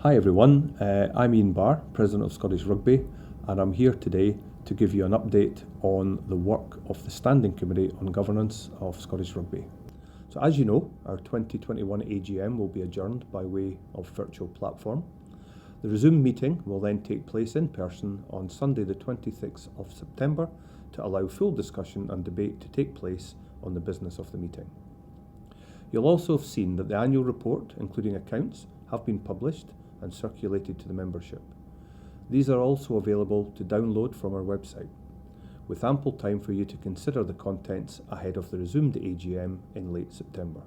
Hi everyone, I'm Ian Barr, President of Scottish Rugby, and I'm here today to give you an update on the work of the Standing Committee on Governance of Scottish Rugby. So as you know, our 2021 AGM will be adjourned by way of virtual platform. The resumed meeting will then take place in person on Sunday the 26th of September to allow full discussion and debate to take place on the business of the meeting. You'll also have seen that the annual report, including accounts, have been published and circulated to the membership. These are also available to download from our website, with ample time for you to consider the contents ahead of the resumed AGM in late September.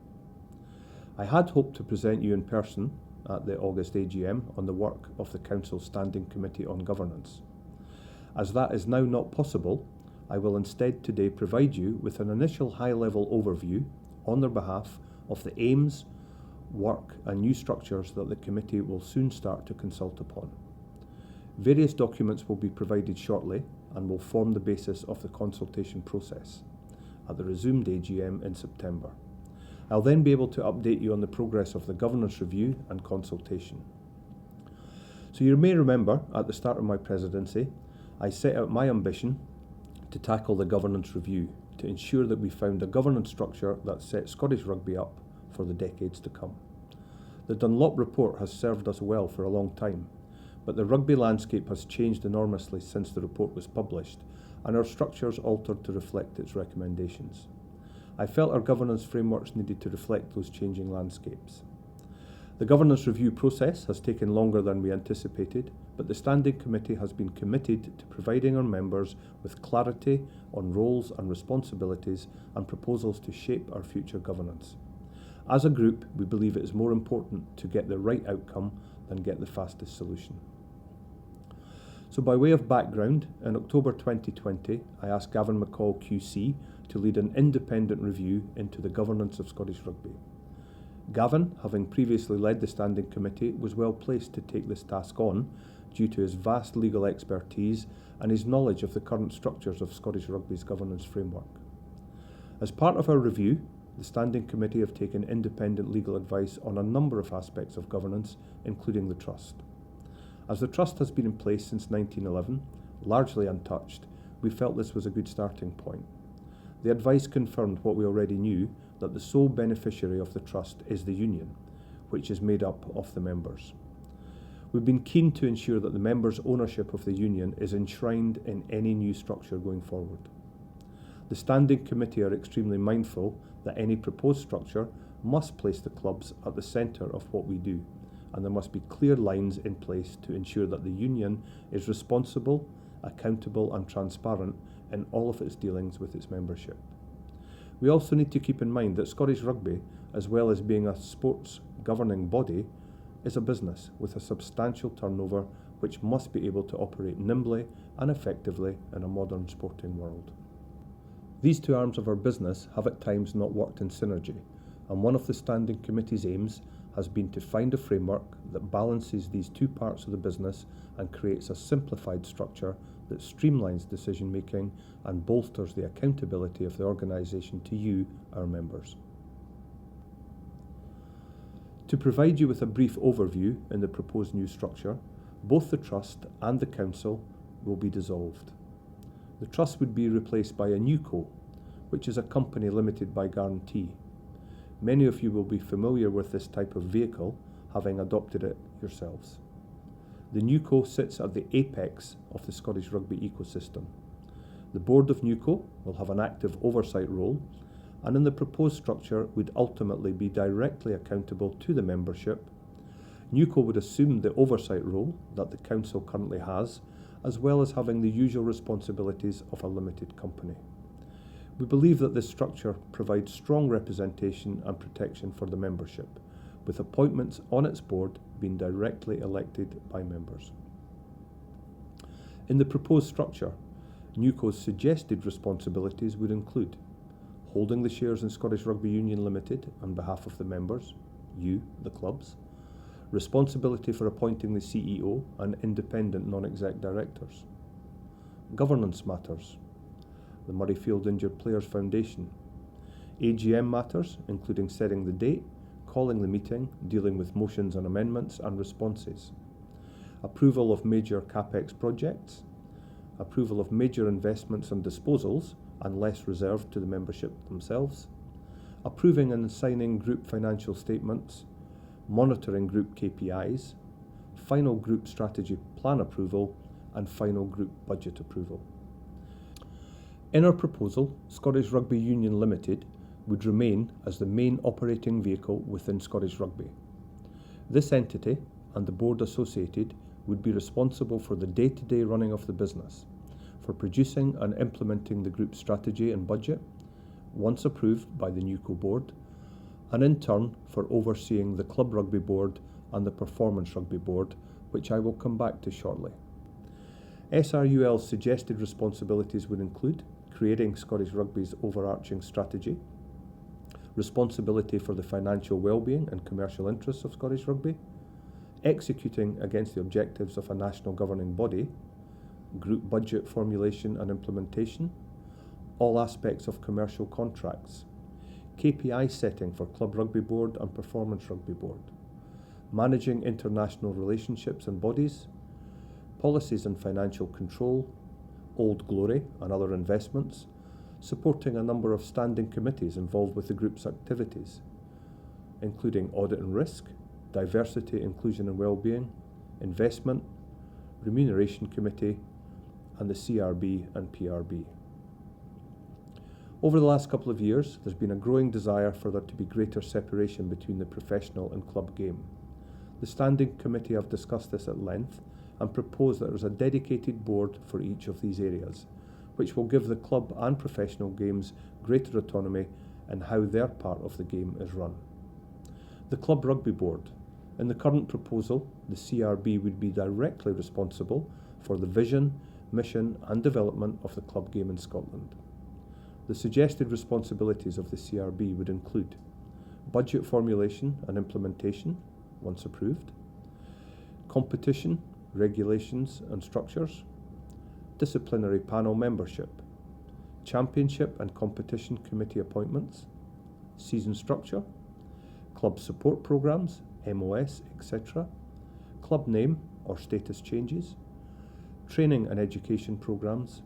I had hoped to present you in person at the August AGM on the work of the Council's Standing Committee on Governance. As that is now not possible, I will instead today provide you with an initial high-level overview on their behalf of the aims, work and new structures that the committee will soon start to consult upon. Various documents will be provided shortly and will form the basis of the consultation process at the resumed AGM in September. I'll then be able to update you on the progress of the governance review and consultation. So you may remember at the start of my presidency, I set out my ambition to tackle the governance review to ensure that we found a governance structure that sets Scottish Rugby up for the decades to come. The Dunlop report has served us well for a long time, but the rugby landscape has changed enormously since the report was published, and our structures altered to reflect its recommendations. I felt our governance frameworks needed to reflect those changing landscapes. The governance review process has taken longer than we anticipated, but the Standing Committee has been committed to providing our members with clarity on roles and responsibilities and proposals to shape our future governance. As a group, we believe it is more important to get the right outcome than get the fastest solution. So by way of background, in October 2020, I asked Gavin McCall QC to lead an independent review into the governance of Scottish Rugby. Gavin, having previously led the Standing Committee, was well placed to take this task on due to his vast legal expertise and his knowledge of the current structures of Scottish Rugby's governance framework. As part of our review, the Standing Committee have taken independent legal advice on a number of aspects of governance, including the Trust. As the Trust has been in place since 1911, largely untouched, we felt this was a good starting point. The advice confirmed what we already knew, that the sole beneficiary of the Trust is the Union, which is made up of the members. We've been keen to ensure that the members' ownership of the Union is enshrined in any new structure going forward. The Standing Committee are extremely mindful that any proposed structure must place the clubs at the centre of what we do, and there must be clear lines in place to ensure that the Union is responsible, accountable and transparent in all of its dealings with its membership. We also need to keep in mind that Scottish Rugby, as well as being a sports governing body, is a business with a substantial turnover which must be able to operate nimbly and effectively in a modern sporting world. These two arms of our business have at times not worked in synergy, and one of the Standing Committee's aims has been to find a framework that balances these two parts of the business and creates a simplified structure that streamlines decision making and bolsters the accountability of the organisation to you, our members. To provide you with a brief overview in the proposed new structure, both the Trust and the Council will be dissolved. The Trust would be replaced by a new co, which is a company limited by guarantee. Many of you will be familiar with this type of vehicle, having adopted it yourselves. The new co sits at the apex of the Scottish Rugby ecosystem. The board of NewCo will have an active oversight role, and in the proposed structure would ultimately be directly accountable to the membership. NewCo would assume the oversight role that the Council currently has, as well as having the usual responsibilities of a limited company. We believe that this structure provides strong representation and protection for the membership, with appointments on its board being directly elected by members. In the proposed structure, NewCo's suggested responsibilities would include holding the shares in Scottish Rugby Union Limited on behalf of the members, you, the clubs, responsibility for appointing the CEO and independent non-exec directors, governance matters, the Murrayfield Injured Players Foundation, AGM matters including setting the date, calling the meeting, dealing with motions and amendments and responses, approval of major CapEx projects, approval of major investments and disposals, unless reserved to the membership themselves, approving and signing group financial statements, monitoring group KPIs, final group strategy plan approval, and final group budget approval. In our proposal, Scottish Rugby Union Limited would remain as the main operating vehicle within Scottish Rugby. This entity and the board associated would be responsible for the day-to-day running of the business, for producing and implementing the group strategy and budget, once approved by the NewCo board, and in turn for overseeing the Club Rugby board and the Performance Rugby board, which I will come back to shortly. SRUL's suggested responsibilities would include creating Scottish Rugby's overarching strategy, responsibility for the financial well-being and commercial interests of Scottish Rugby, executing against the objectives of a national governing body, group budget formulation and implementation, all aspects of commercial contracts, KPI setting for Club Rugby Board and Performance Rugby Board, managing international relationships and bodies, policies and financial control, Old Glory and other investments, supporting a number of standing committees involved with the group's activities, including audit and risk, diversity, inclusion and wellbeing, investment, remuneration committee, and the CRB and PRB. Over the last couple of years, there's been a growing desire for there to be greater separation between the professional and club game. The Standing Committee have discussed this at length and proposed that there is a dedicated board for each of these areas, which will give the club and professional games greater autonomy in how their part of the game is run. The Club Rugby Board. In the current proposal, the CRB would be directly responsible for the vision, mission and development of the club game in Scotland. The suggested responsibilities of the CRB would include budget formulation and implementation, once approved, competition, regulations and structures, disciplinary panel membership, championship and competition committee appointments, season structure, club support programs, MOS, etc., club name or status changes, training and education programs,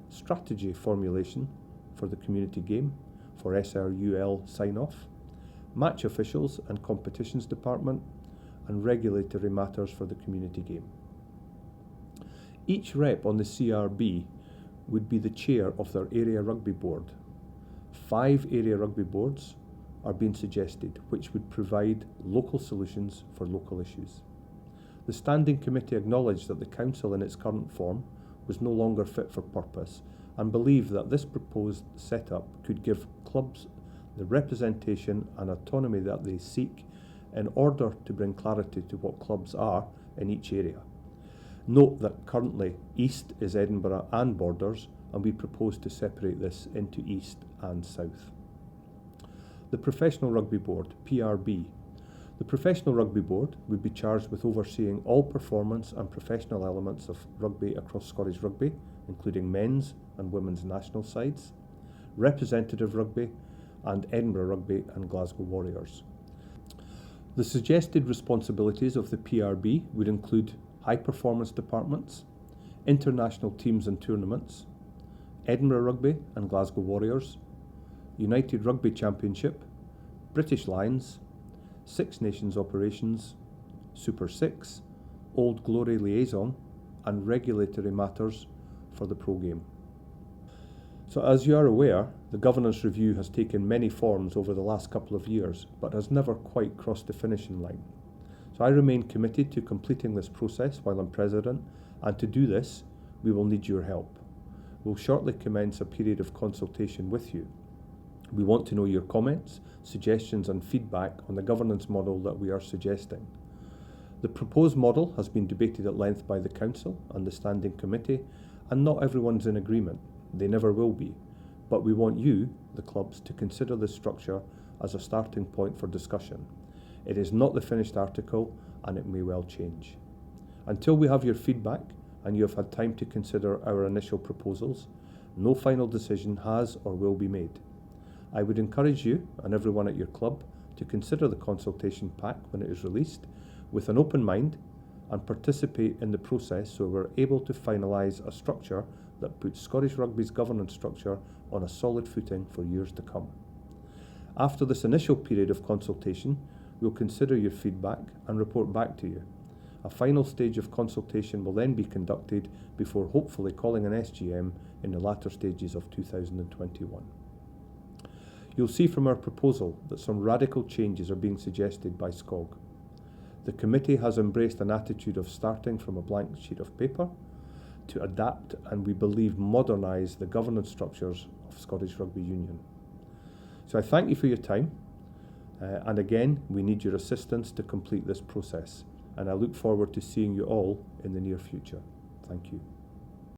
strategy formulation for the community game for SRUL sign-off, match officials and competitions department, and regulatory matters for the community game. Each rep on the CRB would be the chair of their area rugby board. 5 area rugby boards are being suggested, which would provide local solutions for local issues. The Standing Committee acknowledged that the Council in its current form was no longer fit for purpose and believed that this proposed setup could give clubs the representation and autonomy that they seek in order to bring clarity to what clubs are in each area. Note that currently East is Edinburgh and Borders, and we propose to separate this into East and South. The Professional Rugby Board, PRB. The Professional Rugby Board would be charged with overseeing all performance and professional elements of rugby across Scottish Rugby, including men's and women's national sides, representative rugby, and Edinburgh Rugby and Glasgow Warriors. The suggested responsibilities of the PRB would include high performance departments, international teams and tournaments, Edinburgh Rugby and Glasgow Warriors, United Rugby Championship, British Lions, Six Nations operations, Super 6, Old Glory liaison, and regulatory matters for the pro game. So as you are aware, the governance review has taken many forms over the last couple of years, but has never quite crossed the finishing line. So I remain committed to completing this process while I'm President, and to do this, we will need your help. We'll shortly commence a period of consultation with you. We want to know your comments, suggestions and feedback on the governance model that we are suggesting. The proposed model has been debated at length by the Council and the Standing Committee, and not everyone's in agreement. They never will be. But we want you, the clubs, to consider this structure as a starting point for discussion. It is not the finished article, and it may well change. Until we have your feedback and you have had time to consider our initial proposals, no final decision has or will be made. I would encourage you and everyone at your club to consider the consultation pack when it is released with an open mind and participate in the process so we're able to finalise a structure that puts Scottish Rugby's governance structure on a solid footing for years to come. After this initial period of consultation, we'll consider your feedback and report back to you. A final stage of consultation will then be conducted before hopefully calling an SGM in the latter stages of 2021. You'll see from our proposal that some radical changes are being suggested by SCOG. The committee has embraced an attitude of starting from a blank sheet of paper to adapt and we believe modernise the governance structures of Scottish Rugby Union. So I thank you for your time and again we need your assistance to complete this process and I look forward to seeing you all in the near future. Thank you.